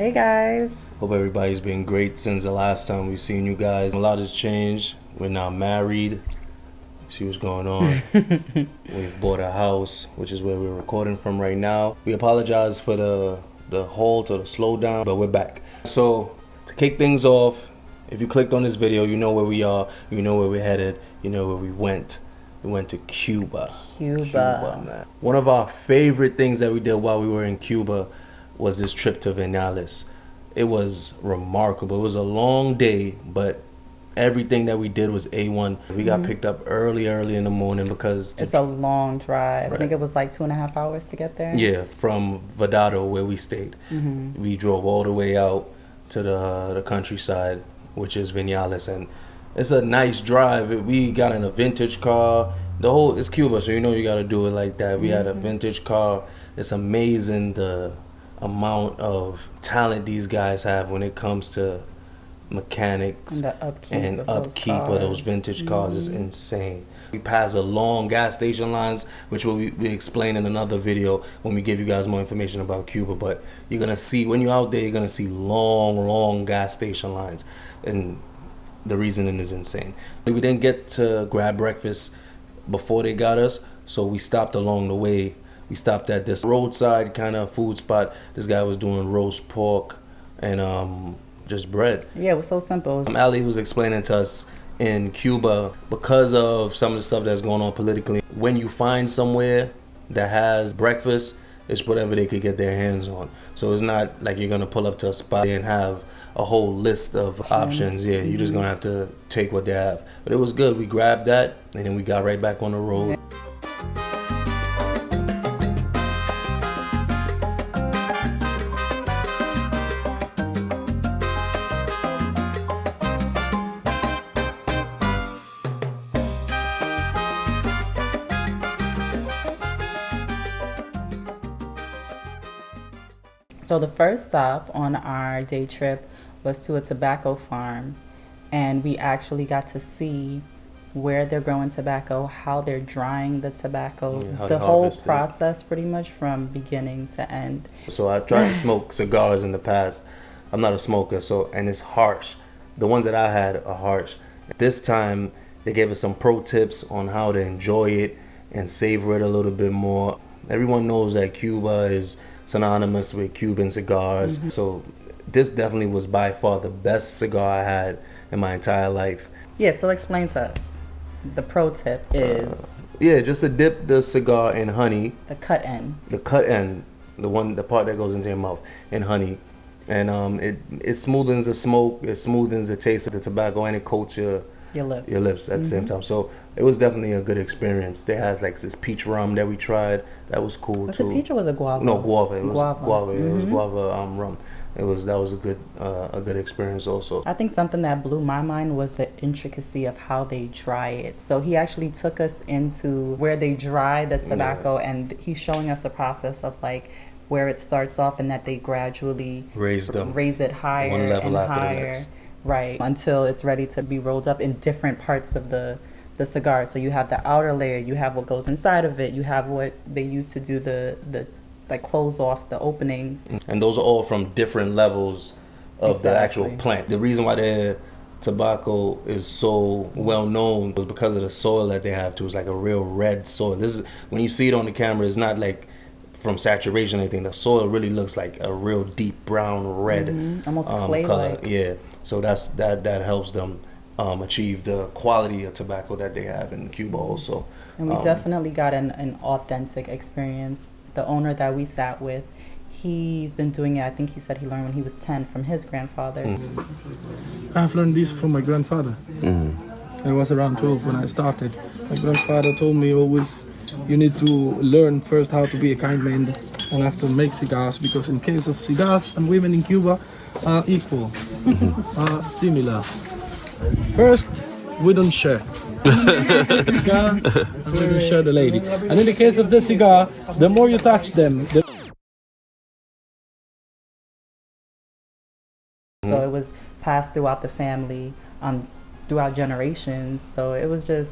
Hey guys. Hope everybody's been great since the last time we've seen you guys. A lot has changed. We're now married. See what's going on. We've bought a house, which is where we're recording from right now. We apologize for the halt or the slowdown, but we're back. So to kick things off, if you clicked on this video, you know where we are, you know where we're headed, you know where we went. We went to Cuba. Cuba, man. One of our favorite things that we did while we were in Cuba was this trip to Viñales. It was remarkable. It was a long day, but everything that we did was A1. We got picked up early in the morning because it's a long drive. Right. I think it was like 2.5 hours to get there. Yeah, from Vedado where we stayed. We drove all the way out to the countryside, which is Viñales, and it's a nice drive. We got in a vintage car. It's Cuba, so you know you got to do it like that. We had a vintage car. It's amazing the amount of talent these guys have when it comes to mechanics and the upkeep of those vintage cars is insane. We passed a long gas station lines, which we explain in another video when we give you guys more information about Cuba. But you're gonna see, when you're out there, you're gonna see long gas station lines, and the reasoning is insane. We didn't get to grab breakfast before they got us, so we stopped along the way. We stopped at this roadside kind of food spot. This guy was doing roast pork and just bread. Yeah, it was so simple. Ali was explaining to us in Cuba, because of some of the stuff that's going on politically, when you find somewhere that has breakfast, it's whatever they could get their hands on. So it's not like you're gonna pull up to a spot and have a whole list of options. Yeah, you're just gonna have to take what they have. But it was good. We grabbed that and then we got right back on the road. So the first stop on our day trip was to a tobacco farm, and we actually got to see where they're growing tobacco, how they're drying the tobacco, the whole process pretty much from beginning to end. So I tried to smoke cigars in the past. I'm not a smoker, and it's harsh. The ones that I had are harsh. This time they gave us some pro tips on how to enjoy it and savor it a little bit more. Everyone knows that Cuba is synonymous with Cuban cigars. So this definitely was by far the best cigar I had in my entire life. Yeah, so explain to us. The pro tip is... just to dip the cigar in honey. The cut end. The cut end, the part that goes into your mouth, in honey. And it smoothens the smoke, it smoothens the taste of the tobacco, and it coats your lips at the same time. So it was definitely a good experience. They had like this peach rum that we tried. That was cool was too. Was it peach or was it guava? No, guava. It was guava. It was guava rum. That was a good experience also. I think something that blew my mind was the intricacy of how they dry it. So he actually took us into where they dry the tobacco, and he's showing us the process of like where it starts off and that they gradually raise it higher one level and after higher. The next. Right, until it's ready to be rolled up in different parts of the cigar. So you have the outer layer, you have what goes inside of it, you have what they use to do the like close off the openings. And those are all from different levels of the actual plant. The reason why their tobacco is so well known was because of the soil that they have too. It's like a real red soil. This is, when you see it on the camera, it's not like from saturation or anything. The soil really looks like a real deep brown red almost clay-like color. Yeah, so that helps them achieve the quality of tobacco that they have in Cuba also. And we definitely got an authentic experience. The owner that we sat with, he's been doing it, I think he said he learned when he was 10 from his grandfather. I've learned this from my grandfather. I was around 12 when I started. My grandfather told me always, you need to learn first how to be a kind man and after make cigars, because in case of cigars and women in Cuba are equal, are similar. First, we don't share. Cigar, and we don't share the lady. And in the case of the cigar, the more you touch them, So it was passed throughout the family, throughout generations. So it was just,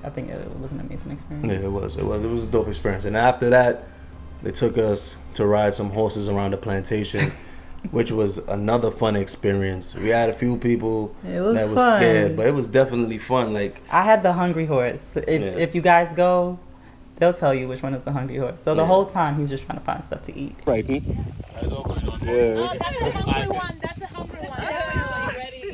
I think it was an amazing experience. Yeah, it was a dope experience. And after that, they took us to ride some horses around the plantation. which was another fun experience. We had a few people It was that were fun. scared, but it was definitely fun. Like, I had the hungry horse. If you guys go, they'll tell you which one is the hungry horse. So the whole time he's just trying to find stuff to eat. Right. Oh, that's a hungry one. That's a hungry one.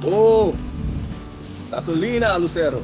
Oh, gasolina, Lucero.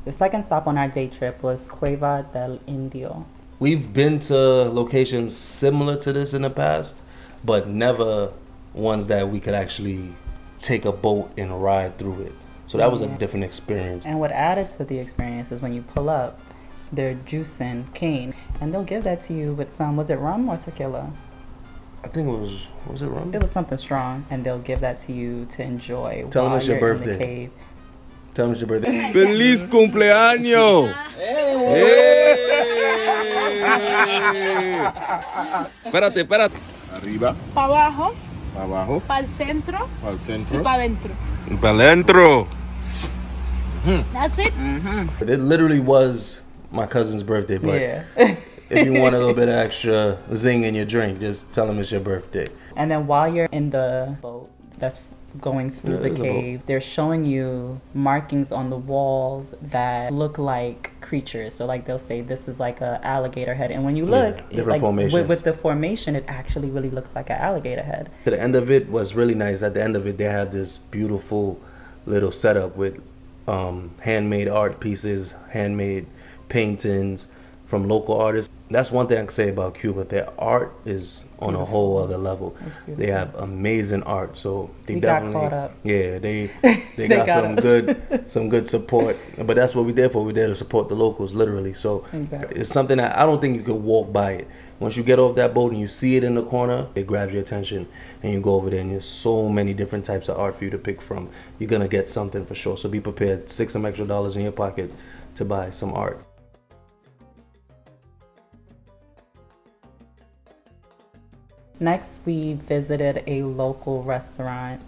The second stop on our day trip was Cueva del Indio. we've been to locations similar to this in the past, but never ones that we could actually take a boat and ride through it. So that was a different experience. And what added to the experience is when you pull up, they're juicing cane, and they'll give that to you with some, was it rum or tequila? I think it was it rum? It was something strong, and they'll give that to you to enjoy. Tell them while it's your you're in birthday. the cave. Tell them it's your birthday. ¡Feliz cumpleaños! Espérate, espérate. Arriba, Para abajo, para abajo, para el centro para el y centro. para adentro. Para adentro. That's it. It literally was my cousin's birthday, but Yeah. if you want a little bit of extra zing in your drink, just tell them it's your birthday. And then while you're in the boat that's going through Yeah, the there's a boat. cave, they're showing you markings on the walls that look like creatures. So like they'll say this is like a alligator head, and when you look, different like, formations. with the formation, it actually really looks like an alligator head. To the end of it was really nice. At the end of it, they had this beautiful little setup with handmade art pieces, handmade paintings from local artists. That's one thing I can say about Cuba. Their art is on a whole other level. It's beautiful. They have amazing art, so they We got definitely caught up. Yeah, they got got some us. some good support. But that's what we're there for. We're there to support the locals, literally. So Exactly. it's something that I don't think you could walk by it. Once you get off that boat and you see it in the corner, it grabs your attention, and you go over there, and there's so many different types of art for you to pick from. You're gonna get something for sure. So be prepared. Stick some extra dollars in your pocket to buy some art. Next, we visited a local restaurant,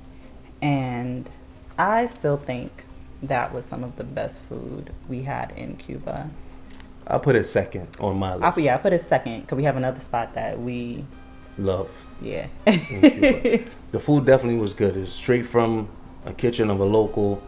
and I still think that was some of the best food we had in Cuba. I'll put it second on my list. I put it second because we have another spot that we, Love yeah. in Cuba. The food definitely was good. It's straight from a kitchen of a local.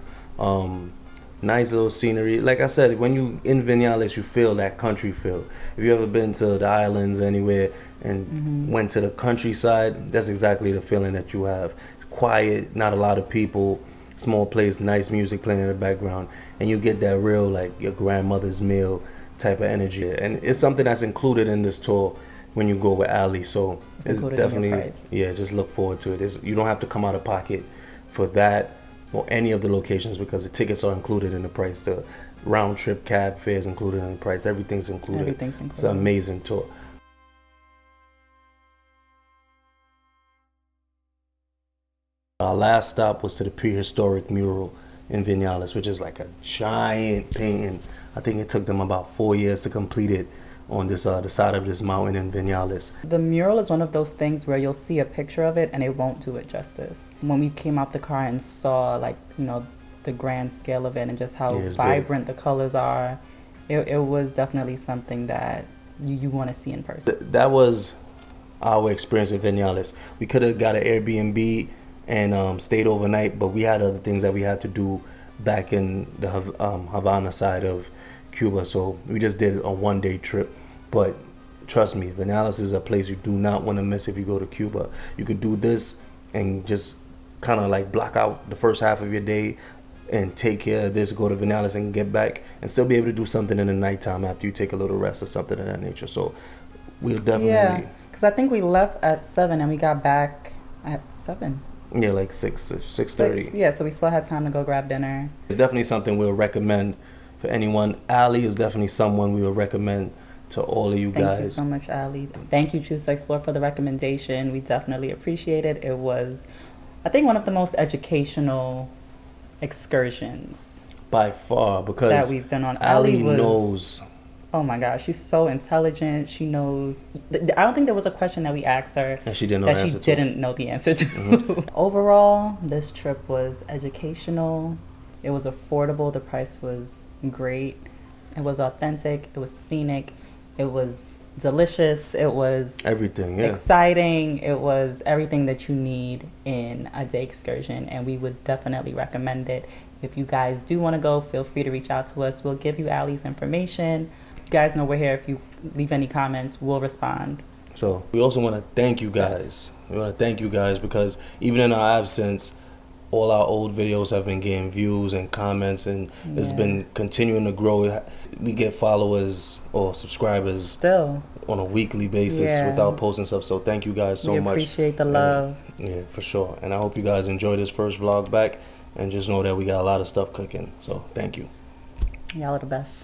Nice little scenery. Like I said, when you in Viñales, you feel that country feel. If you ever been to the islands anywhere and went to the countryside, that's exactly the feeling that you have. Quiet, not a lot of people, small place, nice music playing in the background, and you get that real like your grandmother's meal type of energy. And it's something that's included in this tour when you go with Ali. So It's included in your definitely price. yeah. Just look forward to it. You don't have to come out of pocket for that or any of the locations because the tickets are included in the price. The round trip cab fare is included in the price. Everything's included. Everything's It's an included. amazing tour. Our last stop was to the prehistoric mural in Viñales, which is like a giant painting. I think it took them about 4 years to complete it on this the side of this mountain in Viñales. The mural is one of those things where you'll see a picture of it and it won't do it justice. When we came out the car and saw like, you know, the grand scale of it and just how Yeah, it's vibrant the colors are, it was definitely something that you want to see in person. That was our experience in Viñales. We could have got an Airbnb and stayed overnight, but we had other things that we had to do back in the Havana side of Cuba, so we just did a one-day trip. But trust me, Viñales is a place you do not want to miss if you go to Cuba. You could do this and just kind of like block out the first half of your day and take care of this, go to Viñales and get back and still be able to do something in the nighttime after you take a little rest or something of that nature. So we'll definitely Yeah, because I think we left at 7 and we got back at 7. yeah, like 6:30. Yeah, so we still had time to go grab dinner. It's definitely something we'll recommend for anyone. Ali is definitely someone we would recommend to all of you guys. Thank you so much, Ali. Thank you, Choose to Explore, for the recommendation. We definitely appreciate it. It was, I think, one of the most educational excursions by far, because that we've been on. Ali was, knows. Oh my gosh, she's so intelligent. She knows. I don't think there was a question that we asked her And she didn't know that the she answer to. didn't know the answer to. Overall, this trip was educational. It was affordable. The price was great. It was authentic. It was scenic. It was delicious. It was Everything, yeah. exciting. It was everything that you need in a day excursion, and we would definitely recommend it. If you guys do want to go, feel free to reach out to us. We'll give you Ali's information. You guys know we're here. If you leave any comments, we'll respond. So we also want to thank you guys. We want to thank you guys because even in our absence, all our old videos have been getting views and comments, and it's been continuing to grow. We get followers or subscribers Still on a weekly basis without posting stuff. So thank you guys so much. We appreciate the love. Yeah, for sure. And I hope you guys enjoy this first vlog back, and just know that we got a lot of stuff cooking. So thank you. Y'all are the best.